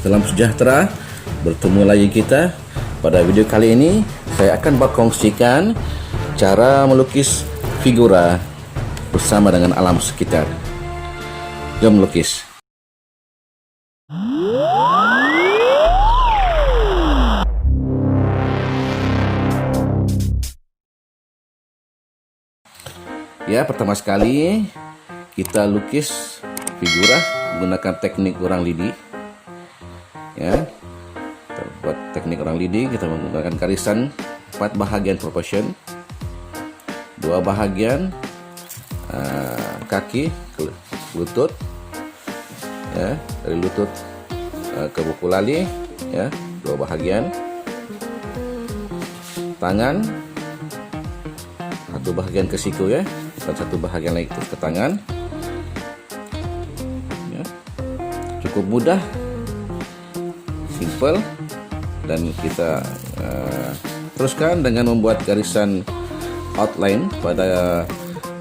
Salam sejahtera. Bertemu lagi kita. Pada video kali ini saya akan berkongsikan cara melukis figura bersama dengan alam sekitar. Jom melukis. Ya, pertama sekali kita lukis figura menggunakan teknik orang lidi. Ya, kita buat teknik orang lidi, kita menggunakan garisan 4 bahagian proportion, 2 bahagian kaki ke lutut, ya, dari lutut ke buku lali, ya, 2 bahagian, tangan 1 bahagian ke siku, ya, dan 1 bahagian lagi ke tangan. Ya, cukup mudah, simple, dan kita teruskan dengan membuat garisan outline pada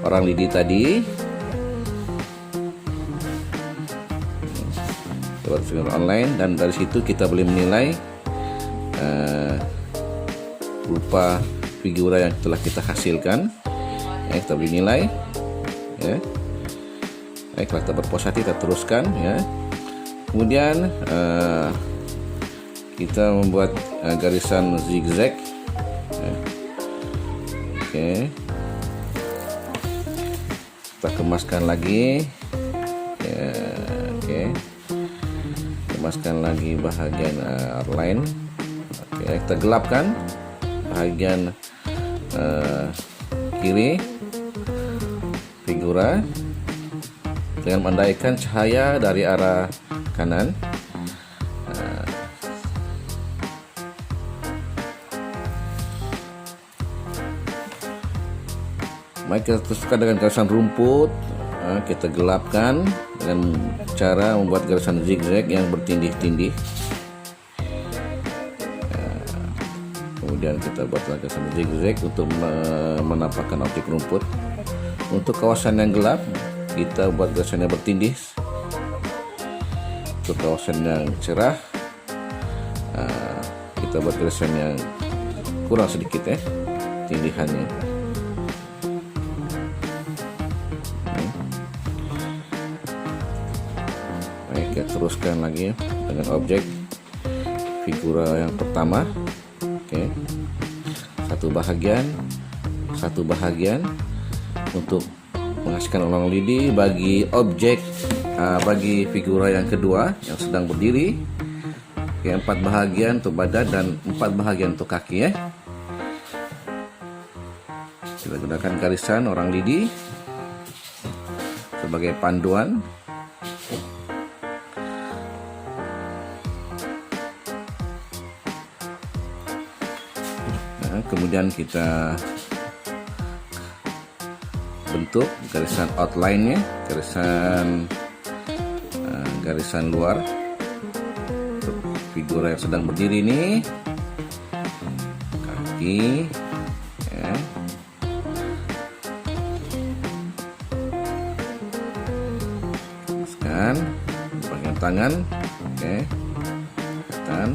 orang lidi tadi. Buat figura online, dan dari situ kita boleh menilai rupa figura yang telah kita hasilkan. Ya, kita boleh nilai. Ya. Baik, kalau kita berpuas hati, kita teruskan. Ya. Kemudian kita membuat garisan zigzag. Ya. Oke. Kita kemaskan lagi. Ya, oke. Kemaskan lagi bahagian outline. Oke, kita gelapkan bahagian kiri figura dengan mengandaikan cahaya dari arah kanan. Mari kita teruskan dengan garisan rumput. Kita gelapkan dengan cara membuat garisan zigzag yang bertindih-tindih. Kemudian kita buat garisan zigzag untuk menampakkan objek rumput. Untuk kawasan yang gelap, kita buat garisan yang bertindih. Untuk kawasan yang cerah, kita buat garisan yang kurang sedikit, ya, tindihannya. Baik, kita teruskan lagi dengan objek figura yang pertama. Oke, 1 bahagian untuk menghasilkan ulang lidi bagi objek bagi figura yang kedua yang sedang berdiri. Oke, 4 bahagian untuk badan dan 4 bahagian untuk kaki, ya. Kita gunakan garisan orang lidi sebagai panduan. Kemudian kita bentuk garisan outline-nya, garisan luar untuk figura yang sedang berdiri ini, kaki, ya. Teruskan bagian tangan, oke, kelihatan,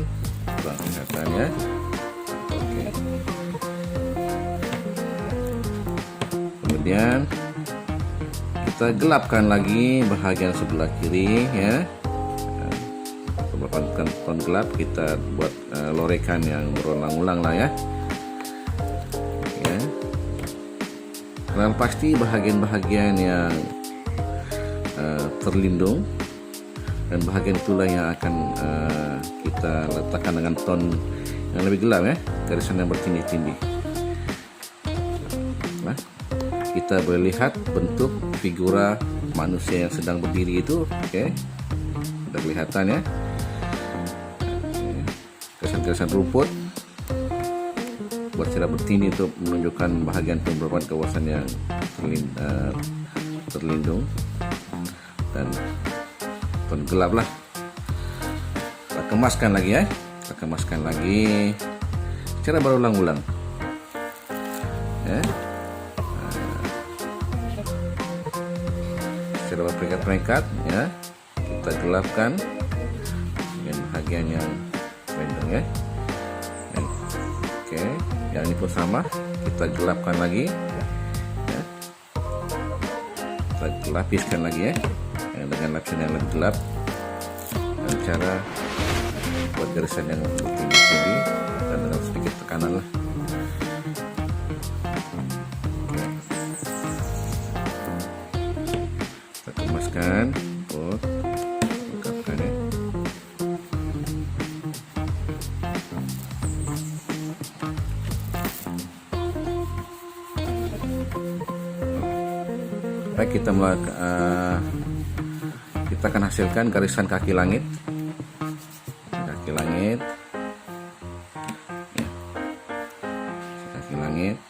kurang kelihatan, ya. Oke. Kemudian kita gelapkan lagi bahagian sebelah kiri, ya. Beberapa ton gelap, kita buat lorekan yang berulang-ulang lah, ya. Ya. Karena pasti bahagian-bahagian yang terlindung, dan bahagian itulah yang akan kita letakkan dengan ton yang lebih gelap, ya, garisan yang bertindih-tindih. Nah, kita boleh lihat bentuk figura manusia yang sedang berdiri itu. Oke, sudah kelihatan, ya. Garisan-garisan rumput buat secara bertindih untuk menunjukkan bahagian beberapa kawasan yang terlindung, dan ton gelap lah. Kita kemaskan lagi, ya. Kita kemaskan lagi secara berulang-ulang, ya. Secara berperingkat-peringkat, ya. Kita gelapkan bagian bagian yang random ya. Oke, yang ini pun sama, kita gelapkan lagi ya. Kita lapiskan lagi ya, dengan lapisan yang lebih gelap, dengan cara buat garisan yang tinggi dan dengan sedikit tekanan lah. Kita kemaskan, lengkapkan ya. Baik, kita akan hasilkan garisan kaki langit ya. Kaki langit,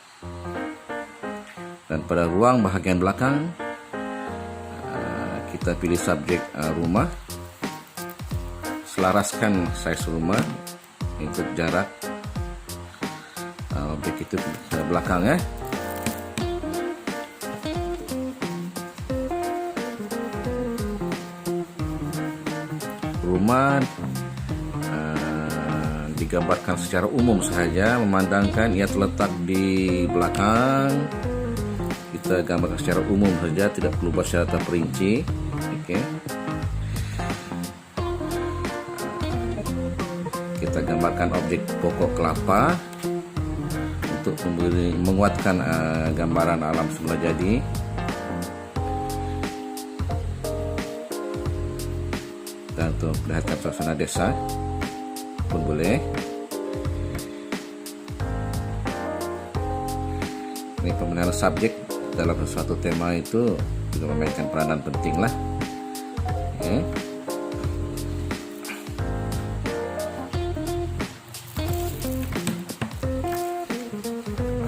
dan pada ruang bahagian belakang kita pilih subjek rumah, selaraskan size rumah, ikut jarak objek itu ke belakang ya. Rumah digambarkan secara umum saja, memandangkan ia terletak di belakang. Kita gambarkan secara umum saja, tidak perlu buat secara terperinci. Oke. Kita gambarkan objek pokok kelapa untuk menguatkan gambaran alam semula jadi. Dan untuk melihatkan suasana desa pun boleh. Ini pemenuhan subjek dalam suatu tema itu juga memainkan peranan penting lah. Oke.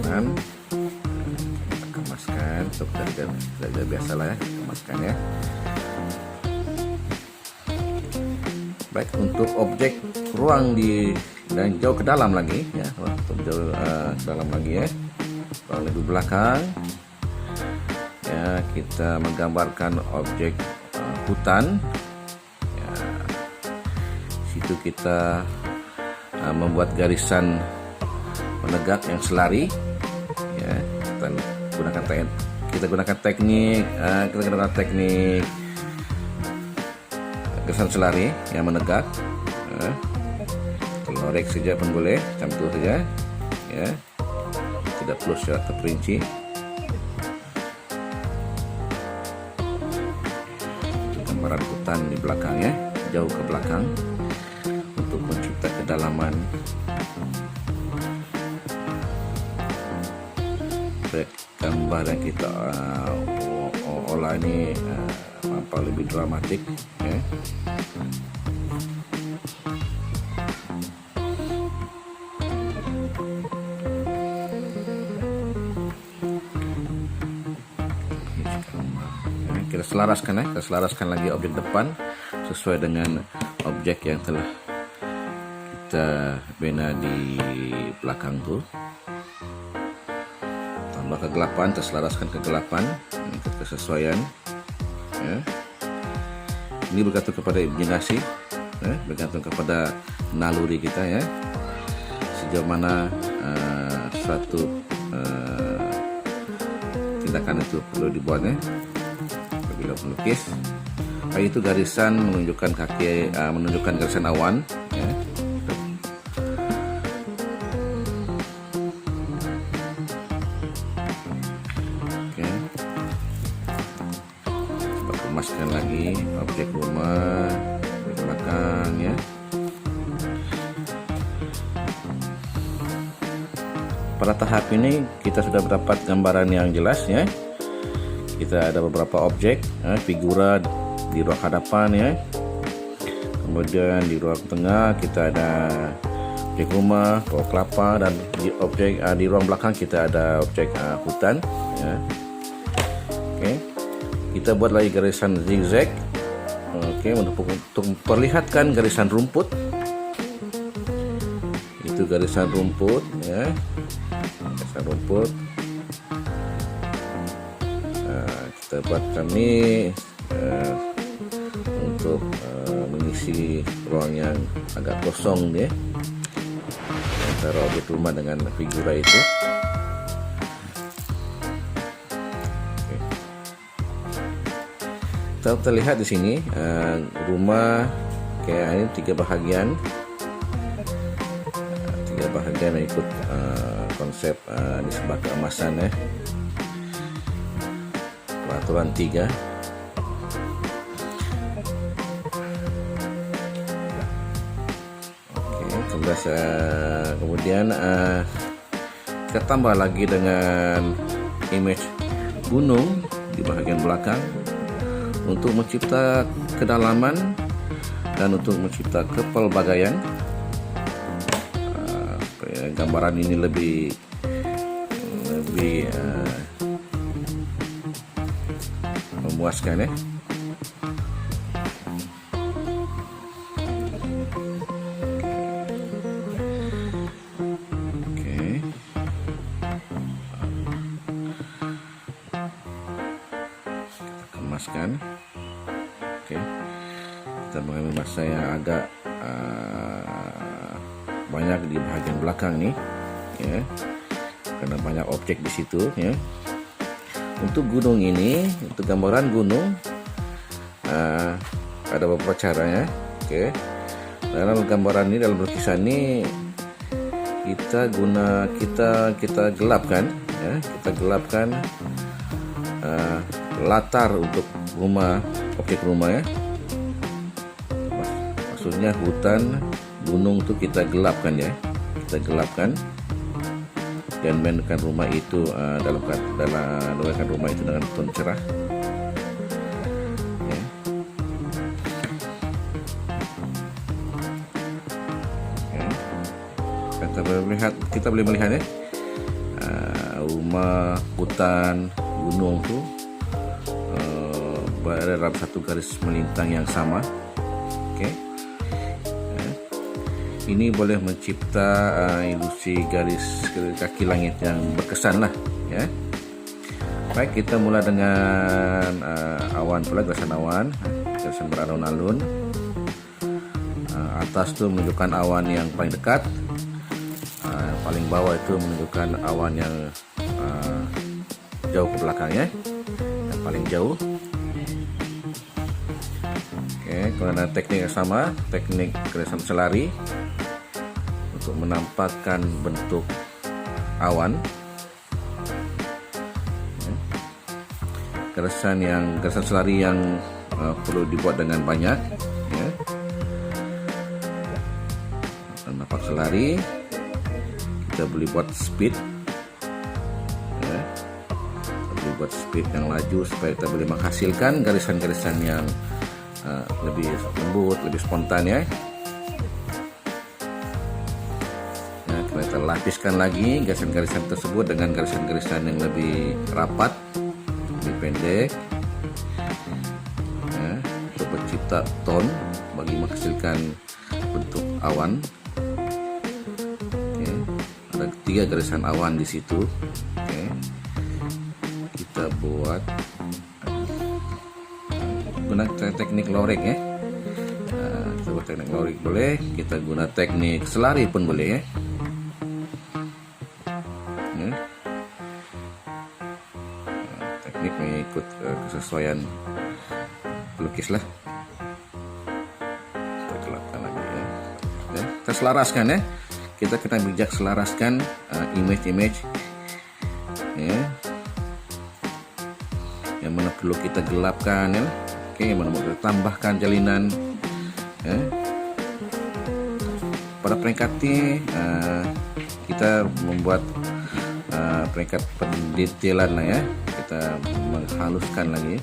Peranan kita kemaskan untuk dari biasa lah ya, kemaskan ya. Baik, untuk objek ruang dan jauh ke dalam lagi ya, untuk jauh ke dalam lagi ya, ruang lebih belakang ya, kita menggambarkan objek hutan ya. Situ kita membuat garisan menegak yang selari ya. Kita gunakan teknik garisan selari yang menegak. Lorek saja pun boleh, macam itu saja ya, tidak perlu secara terperinci. Gambaran hutan di belakang ya, jauh ke belakang untuk mencipta kedalaman. Gambar yang kita olah ini nampak lebih dramatik ya. Kita selaraskan lagi objek depan sesuai dengan objek yang telah kita bina di belakang tuh. Tambah kegelapan, terselaraskan kegelapan untuk kesesuaian ya. Ini bergantung kepada imajinasi ya, bergantung kepada naluri kita ya, sejauh mana suatu tindakan itu perlu dibuatnya. Bila melukis, itu garisan menunjukkan menunjukkan garisan awan ya. Oke, coba kemaskan lagi objek rumah di belakang ya. Pada tahap ini kita sudah mendapat gambaran yang jelas ya. Kita ada beberapa objek figura di ruang hadapan ya. Kemudian di ruang tengah kita ada objek rumah, pohon kelapa, dan di ruang belakang kita ada objek hutan ya. Oke. Kita buat lagi garisan zigzag. Oke, untuk memperlihatkan garisan rumput. Itu garisan rumput ya. Garisan rumput. Kita buat kami untuk mengisi mengisi ruang yang agak kosong dia antara objek rumah dengan figura itu. Oke. Terlihat di sini rumah kayak ini 3 bahagian. 3 bahagian ikut konsep nisbah keemasan ya. Peraturan 3. Kemudian kita tambah lagi dengan image gunung di bagian belakang untuk mencipta kedalaman dan untuk mencipta kepelbagaian. Gambaran ini lebih memuaskan ya. Kemaskan. Oke, kita mengambil masa yang agak banyak di bagian belakang nih ya, karena banyak objek di situ ya. Untuk gunung ini, untuk gambaran gunung ada beberapa cara ya. Oke, dalam gambaran ini, dalam lukisan ini kita gelapkan ya, kita gelapkan latar untuk rumah, objek rumah ya. Maksudnya hutan, gunung itu kita gelapkan ya, kita gelapkan dan mainkan rumah itu dalam rumah itu dengan tone cerah ya. Ya. Kita boleh melihat ya, rumah, hutan, gunung tuh berada dalam satu garis melintang yang sama. Oke. Ya. Ini boleh mencipta ilusi garis kaki langit yang berkesan lah ya. Baik, kita mulai dengan awan pula, garisan awan, garisan beralun-alun. Atas tuh menunjukkan awan yang paling dekat, paling bawah itu menunjukkan awan yang jauh ke belakangnya, yang paling jauh. Karena teknik yang sama, teknik garisan selari untuk menampakkan bentuk awan. Garisan selari yang perlu dibuat dengan banyak ya. Nampak selari, kita boleh buat speed ya. Kita boleh buat speed yang laju supaya kita boleh menghasilkan garisan-garisan yang lebih lembut, lebih spontan ya. Nah, kita lapiskan lagi garisan-garisan tersebut dengan garisan-garisan yang lebih rapat, lebih pendek ya, untuk mencipta tone bagi menghasilkan bentuk awan. Oke, ada 3 garisan awan di situ. Oke, kita buat gunakan teknik loreng ya. Kita buat teknik loreng boleh, kita guna teknik selari pun boleh ya. Teknik mengikut kesesuaian pelukis lah. Kita gelapkan lagi ya. Kita selaraskan ya. Kita kena bijak selaraskan image-image ya. Yang mana perlu kita gelapkan ya. Oke, mana mau kita tambahkan jalinan ya. Pada peringkat ini kita membuat peringkat pendetailan lah ya. Kita menghaluskan lagi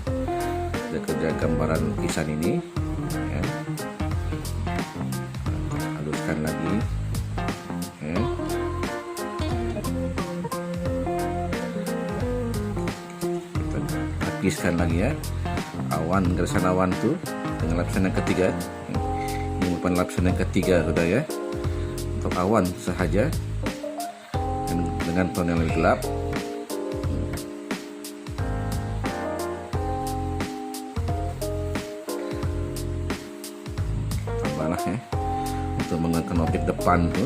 kerja gambaran lukisan ini ya. Haluskan lagi ya. Kita lapiskan lagi ya. Awan, garisan awan tuh dengan lapisan yang ketiga. Ini merupakan lapisan yang ketiga sudah ya. Untuk awan sahaja dengan tone yang lebih gelap. tambahlah ya. Untuk menggunakan objek depan tuh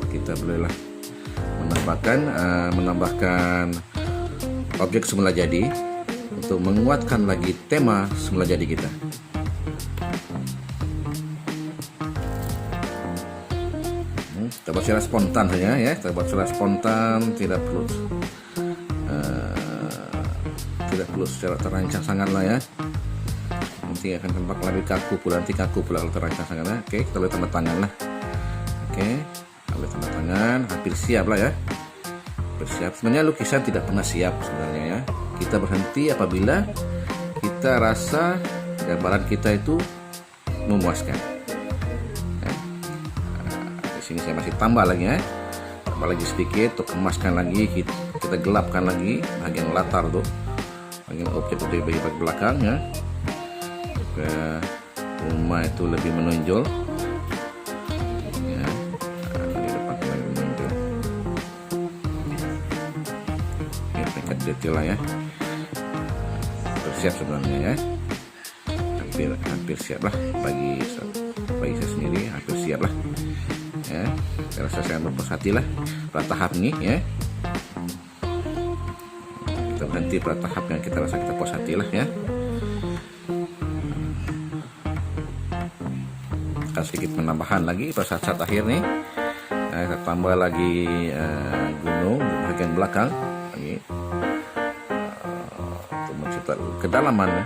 kita bolehlah menambahkan objek semula jadi untuk menguatkan lagi tema semula jadi kita. Kita buat secara spontan saja ya, kita buat secara spontan, tidak perlu secara terancang sangat lah ya. Nanti akan tampak lebih kaku pula, kalau terancang sangat lah. Oke, kita boleh tanda tangan lah. Oke, kita boleh tanda tangan, hampir siap lah ya. Bersiap. Sebenarnya lukisan tidak pernah siap sebenarnya ya. Kita berhenti apabila kita rasa gambaran kita itu memuaskan. Di sini saya masih tambah lagi ya, tambah lagi sedikit untuk kemaskan lagi, kita gelapkan lagi bagian latar tuh, bagian objek di bagian belakang ya, supaya rumah itu lebih menonjol ya. Di depan lebih menonjol. Oke, tingkat detail lah ya, bersiap sebenarnya ya, hampir siap lah bagi saya sendiri, hampir siap lah ya. Saya rasa saya berpuas hati lah pada tahap ini ya. Kita berhenti pada tahap yang kita rasa kita puas hati lah ya. Akan sedikit penambahan lagi pada saat akhir nih. Kita tambah lagi gunung di bagian belakang lagi untuk menciptakan kedalaman ya.